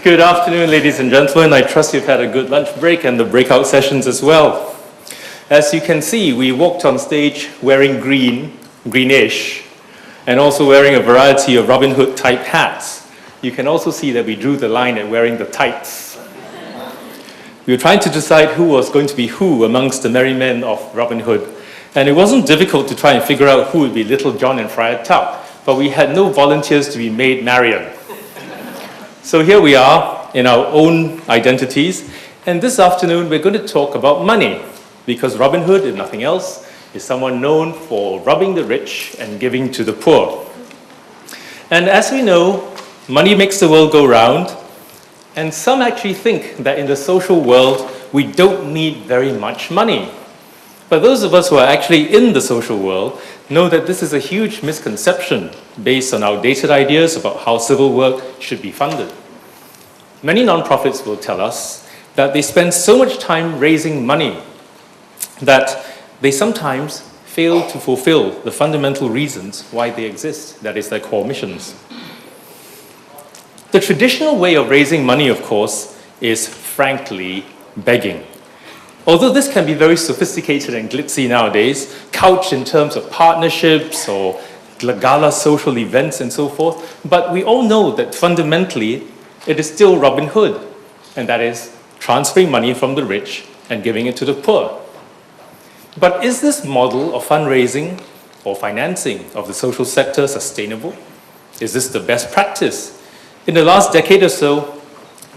Good afternoon, ladies and gentlemen. I trust you've had a good lunch break and the breakout sessions as well. As you can see, we walked on stage wearing greenish, and also wearing a variety of Robin Hood type hats. You can also see that we drew the line at wearing the tights. We were trying to decide who was going to be who amongst the merry men of Robin Hood, and it wasn't difficult to try and figure out who would be Little John and Friar Tuck, but we had no volunteers to be made Marion. So here we are in our own identities, and this afternoon we're going to talk about money, because Robin Hood, if nothing else, is someone known for robbing the rich and giving to the poor. And as we know, money makes the world go round, and some actually think that in the social world we don't need very much money. But those of us who are actually in the social world know that this is a huge misconception based on outdated ideas about how civil work should be funded. Many nonprofits will tell us that they spend so much time raising money that they sometimes fail to fulfill the fundamental reasons why they exist, that is their core missions. The traditional way of raising money, of course, is frankly begging. Although this can be very sophisticated and glitzy nowadays, couched in terms of partnerships or gala social events and so forth, but we all know that fundamentally it is still Robin Hood, and that is transferring money from the rich and giving it to the poor. But is this model of fundraising or financing of the social sector sustainable? Is this the best practice? In the last decade or so,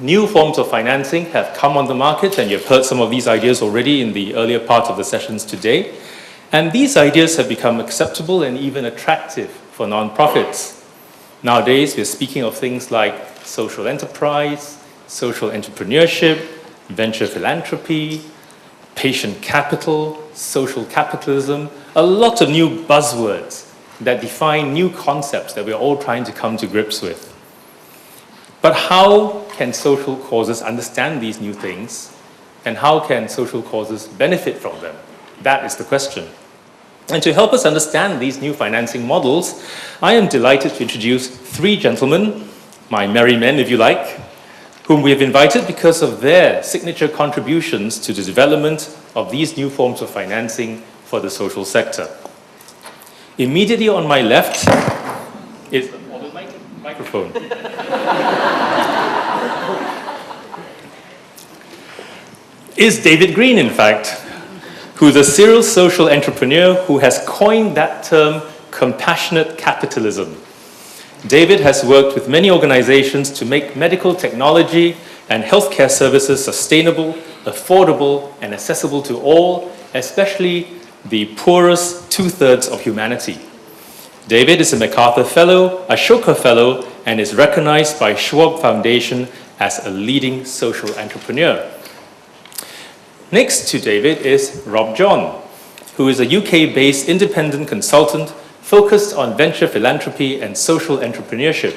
new forms of financing have come on the market, and you've heard some of these ideas already in the earlier part of the sessions today. And these ideas have become acceptable and even attractive for nonprofits. Nowadays, we're speaking of things like social enterprise, social entrepreneurship, venture philanthropy, patient capital, social capitalism, a lot of new buzzwords that define new concepts that we're all trying to come to grips with. But how can social causes understand these new things, and how can social causes benefit from them? That is the question. And to help us understand these new financing models, I am delighted to introduce three gentlemen, my merry men if you like, whom we have invited because of their signature contributions to the development of these new forms of financing for the social sector. Immediately on my left is the microphone. Is David Green, in fact, who's a serial social entrepreneur who has coined that term compassionate capitalism. David has worked with many organizations to make medical technology and healthcare services sustainable, affordable, and accessible to all, especially the poorest two-thirds of humanity. David is a MacArthur Fellow, a Ashoka Fellow, and is recognized by Schwab Foundation as a leading social entrepreneur. Next to David is Rob John, who is a UK-based independent consultant focused on venture philanthropy and social entrepreneurship.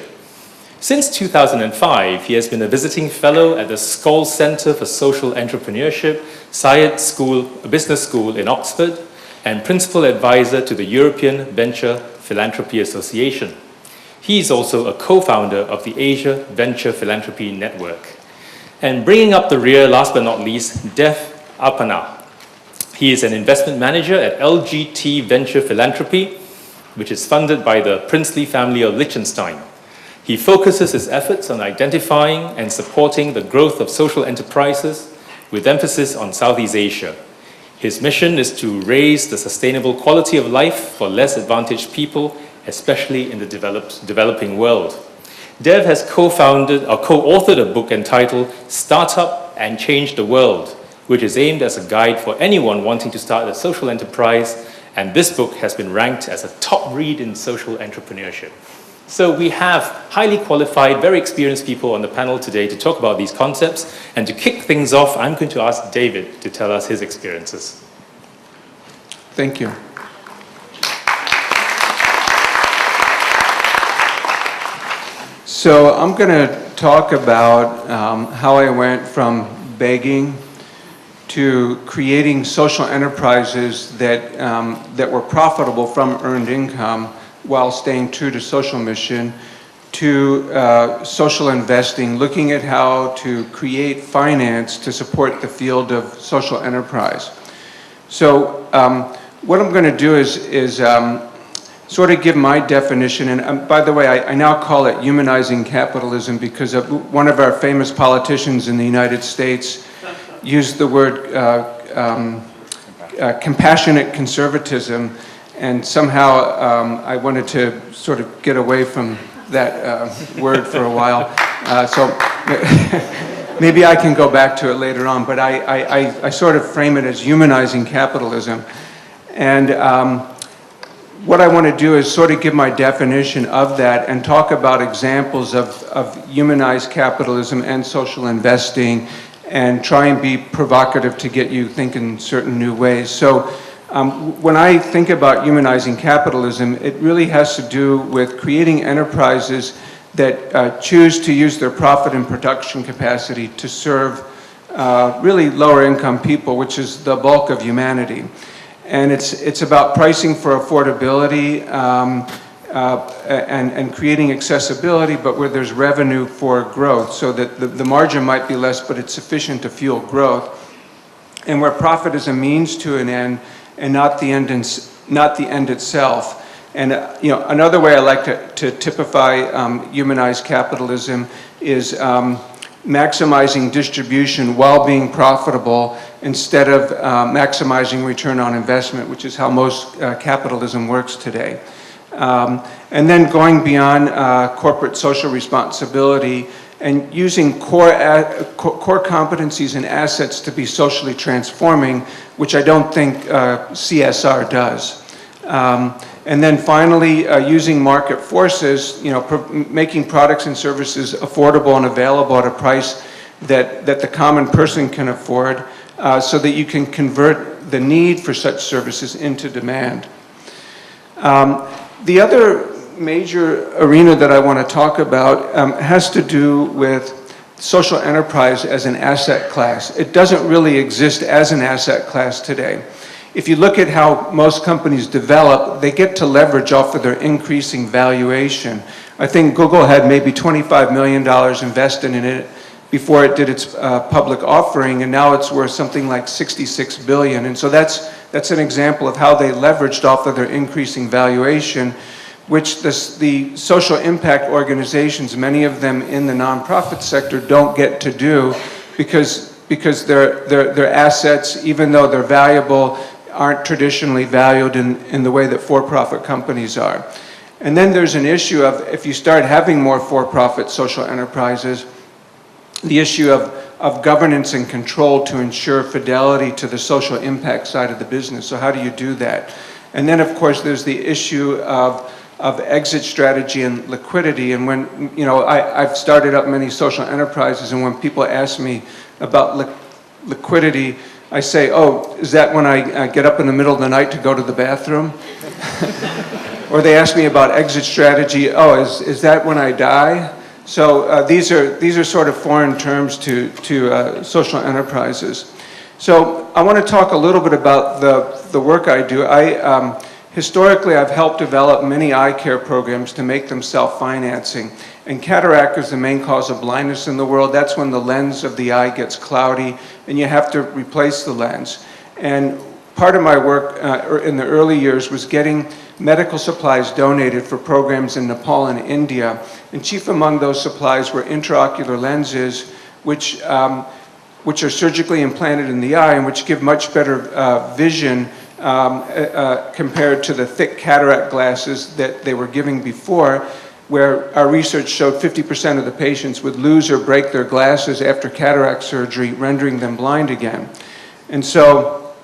Since 2005, he has been a visiting fellow at the Scholl Centre for Social Entrepreneurship, Syed Business School in Oxford, and principal advisor to the European Venture Philanthropy Association. He is also a co-founder of the Asia Venture Philanthropy Network. And bringing up the rear, last but not least, Dev Apana. He is an investment manager at LGT Venture Philanthropy, which is funded by the princely family of Liechtenstein. He focuses his efforts on identifying and supporting the growth of social enterprises with emphasis on Southeast Asia. His mission is to raise the sustainable quality of life for less advantaged people, especially in the developing world. Dev has co-founded or co-authored a book entitled Startup and Change the World, which is aimed as a guide for anyone wanting to start a social enterprise, and this book has been ranked as a top read in social entrepreneurship. So we have highly qualified, very experienced people on the panel today to talk about these concepts, and to kick things off, I'm going to ask David to tell us his experiences. Thank you. So I'm going to talk about how I went from begging to creating social enterprises that were profitable from earned income while staying true to social mission to social investing, looking at how to create finance to support the field of social enterprise. So what I'm going to do is sort of give my definition, and by the way, I now call it humanizing capitalism because one of our famous politicians in the United States used the word compassionate conservatism, and somehow I wanted to sort of get away from that word for a while. So maybe I can go back to it later on, but I sort of frame it as humanizing capitalism. And what I want to do is sort of give my definition of that and talk about examples of humanized capitalism and social investing and try and be provocative to get you thinking certain new ways. So when I think about humanizing capitalism, it really has to do with creating enterprises that choose to use their profit and production capacity to serve really lower income people, which is the bulk of humanity. And it's about pricing for affordability and creating accessibility, but where there's revenue for growth, so that the margin might be less, but it's sufficient to fuel growth. And where profit is a means to an end and not the end itself. And another way I like to typify humanized capitalism is maximizing distribution while being profitable instead of maximizing return on investment, which is how most capitalism works today. And then going beyond corporate social responsibility and using core competencies and assets to be socially transforming, which I don't think CSR does. And then finally, using market forces, making products and services affordable and available at a price that the common person can afford, so that you can convert the need for such services into demand. The other major arena that I want to talk about has to do with social enterprise as an asset class. It doesn't really exist as an asset class today. If you look at how most companies develop, they get to leverage off of their increasing valuation. I think Google had maybe $25 million invested in it before it did its public offering, and now it's worth something like $66 billion. And so that's an example of how they leveraged off of their increasing valuation, which the social impact organizations, many of them in the nonprofit sector, don't get to do because their assets, even though they're valuable, aren't traditionally valued in the way that for-profit companies are. And then there's an issue of, if you start having more for-profit social enterprises, the issue of governance and control to ensure fidelity to the social impact side of the business. So how do you do that? And then, of course, there's the issue of exit strategy and liquidity. And when, I've started up many social enterprises, and when people ask me about liquidity, I say, oh, is that when I get up in the middle of the night to go to the bathroom? Or they ask me about exit strategy, oh, is that when I die? So these are sort of foreign terms to social enterprises. So I want to talk a little bit about the work I do. Historically, I've helped develop many eye care programs to make them self-financing. And cataract is the main cause of blindness in the world. That's when the lens of the eye gets cloudy and you have to replace the lens. And part of my work in the early years was getting medical supplies donated for programs in Nepal and India. And chief among those supplies were intraocular lenses, which are surgically implanted in the eye and which give much better vision compared to the thick cataract glasses that they were giving before, where our research showed 50% of the patients would lose or break their glasses after cataract surgery, rendering them blind again. And so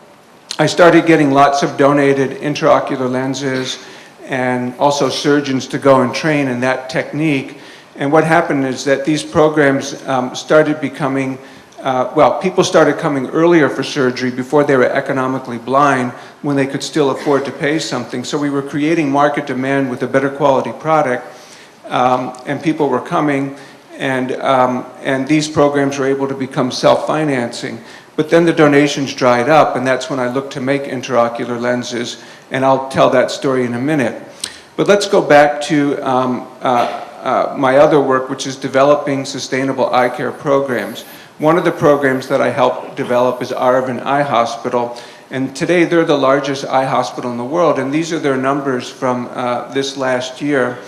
I started getting lots of donated intraocular lenses and also surgeons to go and train in that technique. And what happened is that these programs started becoming people started coming earlier for surgery before they were economically blind, when they could still afford to pay something. So we were creating market demand with a better quality product, and people were coming, and these programs were able to become self-financing. But then the donations dried up, and that's when I looked to make intraocular lenses, and I'll tell that story in a minute. But let's go back to my other work, which is developing sustainable eye care programs. One of the programs that I helped develop is Aravind Eye Hospital, and today they're the largest eye hospital in the world, and these are their numbers from this last year.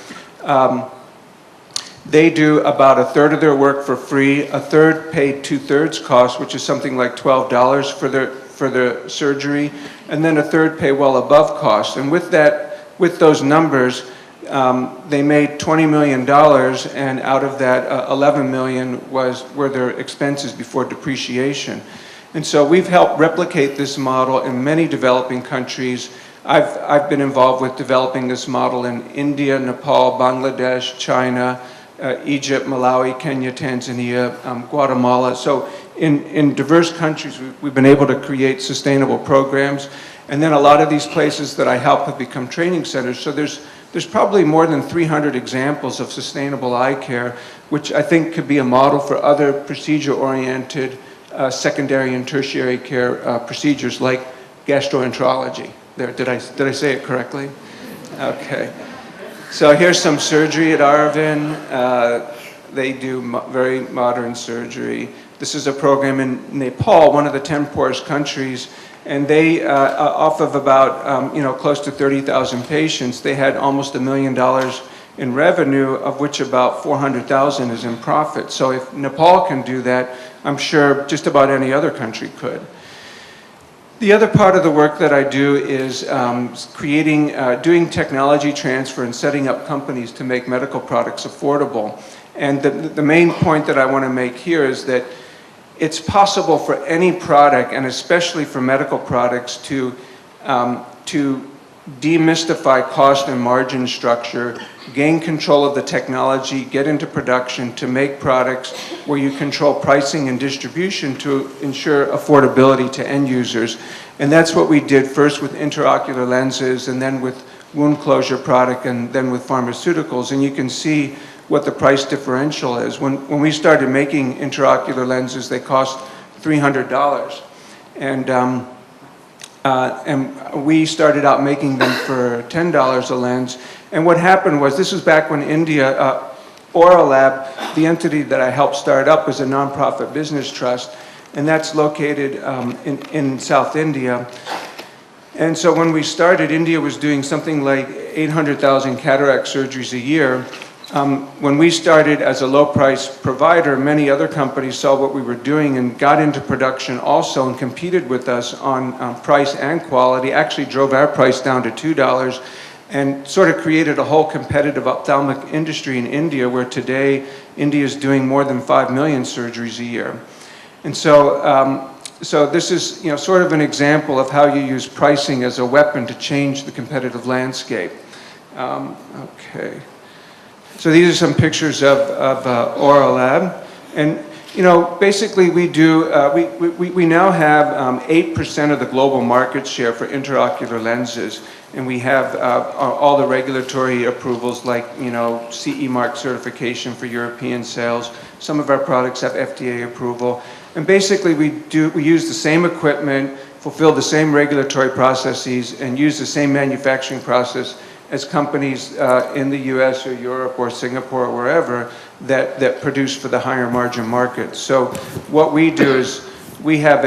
They do about a third of their work for free, a third paid 2/3 cost, which is something like $12 for their surgery, and then a third pay well above cost. And with those numbers, they made $20 million, and out of that, $11 million were their expenses before depreciation. And so we've helped replicate this model in many developing countries. I've been involved with developing this model in India, Nepal, Bangladesh, China, Egypt, Malawi, Kenya, Tanzania, Guatemala. So in diverse countries, we've been able to create sustainable programs. And then a lot of these places that I help have become training centers. So there's probably more than 300 examples of sustainable eye care, which I think could be a model for other procedure-oriented secondary and tertiary care procedures like gastroenterology. There, did I say it correctly? Okay. So here's some surgery at Aravind. They do very modern surgery. This is a program in Nepal, one of the 10 poorest countries, and they, off of about, close to 30,000 patients, they had almost $1 million in revenue, of which about 400,000 is in profit. So if Nepal can do that, I'm sure just about any other country could. The other part of the work that I do is doing technology transfer and setting up companies to make medical products affordable. And the main point that I want to make here is that it's possible for any product, and especially for medical products, to demystify cost and margin structure, gain control of the technology, get into production to make products where you control pricing and distribution to ensure affordability to end users. And that's what we did first with intraocular lenses, and then with wound closure product, and then with pharmaceuticals. And you can see what the price differential is. When we started making intraocular lenses, they cost $300. And we started out making them for $10 a lens. And what happened was, this was back when India, Auralab, the entity that I helped start up, was a nonprofit business trust, and that's located in South India. And so when we started, India was doing something like 800,000 cataract surgeries a year. When we started as a low-price provider, many other companies saw what we were doing and got into production also and competed with us on price and quality, actually drove our price down to $2, and sort of created a whole competitive ophthalmic industry in India, where today India is doing more than 5 million surgeries a year. And so, so this is sort of an example of how you use pricing as a weapon to change the competitive landscape. Okay. So these are some pictures of Auralab, and basically we do we now have 8% of the global market share for intraocular lenses, and we have all the regulatory approvals like CE mark certification for European sales. Some of our products have FDA approval, and basically we use the same equipment, fulfill the same regulatory processes, and use the same manufacturing process as companies in the US or Europe or Singapore or wherever that produce for the higher margin markets. So what we do is we have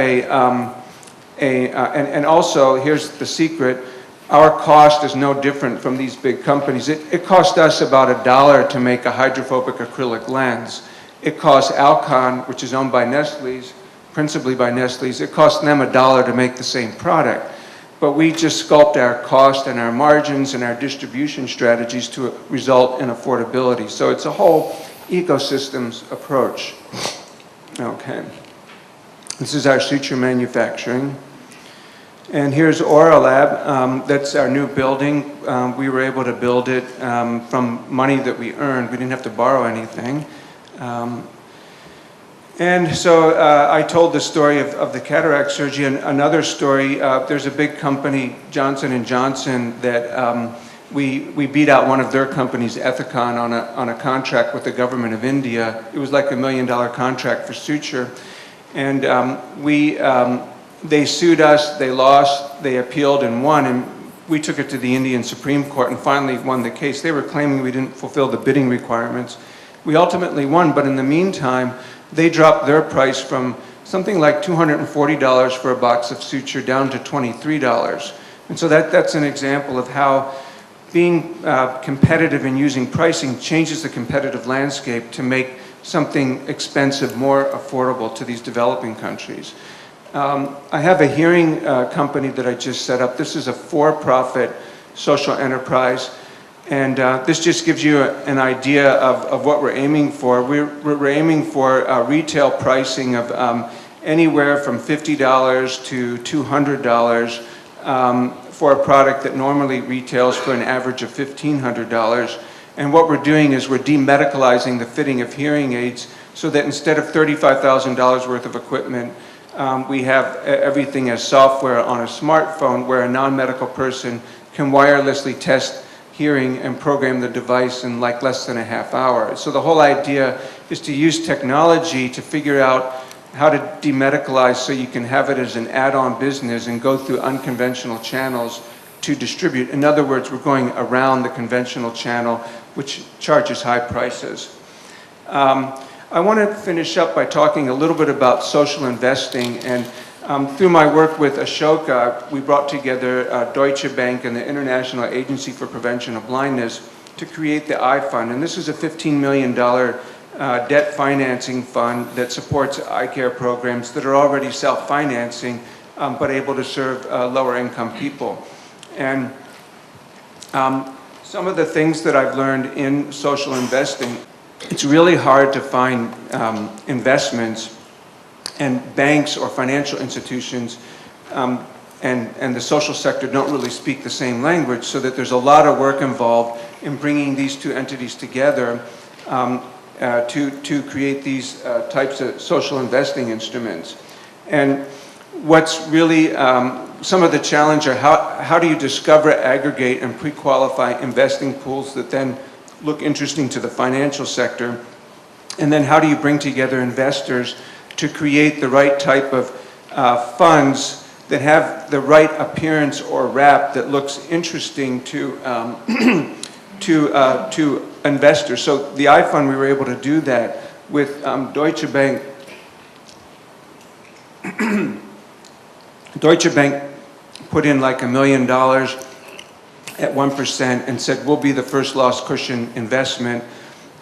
and also here's the secret, our cost is no different from these big companies. It cost us about $1 to make a hydrophobic acrylic lens. It costs Alcon, which is owned by Nestle's, principally by Nestle's, it costs them $1 to make the same product. But we just sculpt our cost and our margins and our distribution strategies to result in affordability. So it's a whole ecosystems approach. Okay. This is our suture manufacturing. And here's Auralab. That's our new building. We were able to build it from money that we earned. We didn't have to borrow anything. And so I told the story of the cataract surgery. And another story, there's a big company, Johnson & Johnson, that we beat out one of their companies, Ethicon, on a contract with the government of India. It was like $1 million contract for suture. And they sued us, they lost, they appealed and won. And we took it to the Indian Supreme Court and finally won the case. They were claiming we didn't fulfill the bidding requirements. We ultimately won, but in the meantime, they dropped their price from something like $240 for a box of suture down to $23. And so that's an example of how being competitive and using pricing changes the competitive landscape to make something expensive more affordable to these developing countries. I have a hearing company that I just set up. This is a for-profit social enterprise, and this just gives you an idea of what we're aiming for. We're aiming for retail pricing of anywhere from $50 to $200 for a product that normally retails for an average of $1,500. And what we're doing is we're demedicalizing the fitting of hearing aids so that instead of $35,000 worth of equipment, we have everything as software on a smartphone where a non-medical person can wirelessly test hearing and program the device in like less than a half hour. So the whole idea is to use technology to figure out how to demedicalize so you can have it as an add-on business and go through unconventional channels to distribute. In other words, we're going around the conventional channel, which charges high prices. I want to finish up by talking a little bit about social investing. And through my work with Ashoka, we brought together Deutsche Bank and the International Agency for Prevention of Blindness to create the iFund. And this is a $15 million debt financing fund that supports eye care programs that are already self-financing, but able to serve lower income people. And some of the things that I've learned in social investing, it's really hard to find investments, and banks or financial institutions and the social sector don't really speak the same language, so that there's a lot of work involved in bringing these two entities together to create these types of social investing instruments. And what's really some of the challenge are how do you discover, aggregate, and pre-qualify investing pools that then look interesting to the financial sector? And then how do you bring together investors to create the right type of funds that have the right appearance or wrap that looks interesting to to investors? So the iFund, we were able to do that with Deutsche Bank. Deutsche Bank put in like $1 million at 1% and said, we'll be the first loss cushion investment.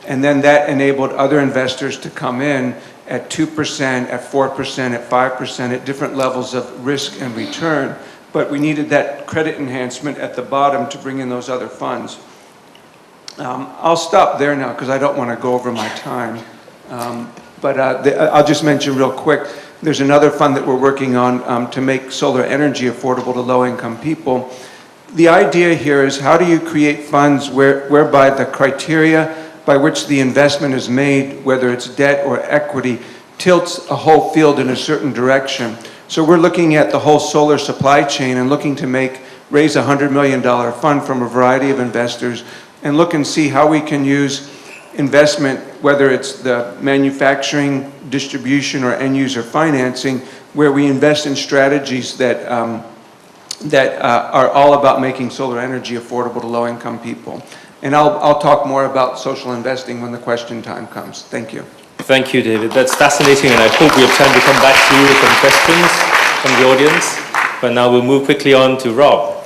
And then that enabled other investors to come in at 2%, at 4%, at 5%, at different levels of risk and return. But we needed that credit enhancement at the bottom to bring in those other funds. I'll stop there now because I don't want to go over my time. I'll just mention real quick, there's another fund that we're working on to make solar energy affordable to low-income people. The idea here is how do you create funds whereby the criteria by which the investment is made, whether it's debt or equity, tilts a whole field in a certain direction. So we're looking at the whole solar supply chain and looking to raise a $100 million fund from a variety of investors and look and see how we can use investment, whether it's the manufacturing, distribution, or end-user financing, where we invest in strategies that are all about making solar energy affordable to low-income people. And I'll talk more about social investing when the question time comes. Thank you. Thank you, David. That's fascinating, and I hope we have time to come back to you with some questions from the audience. But now we'll move quickly on to Rob.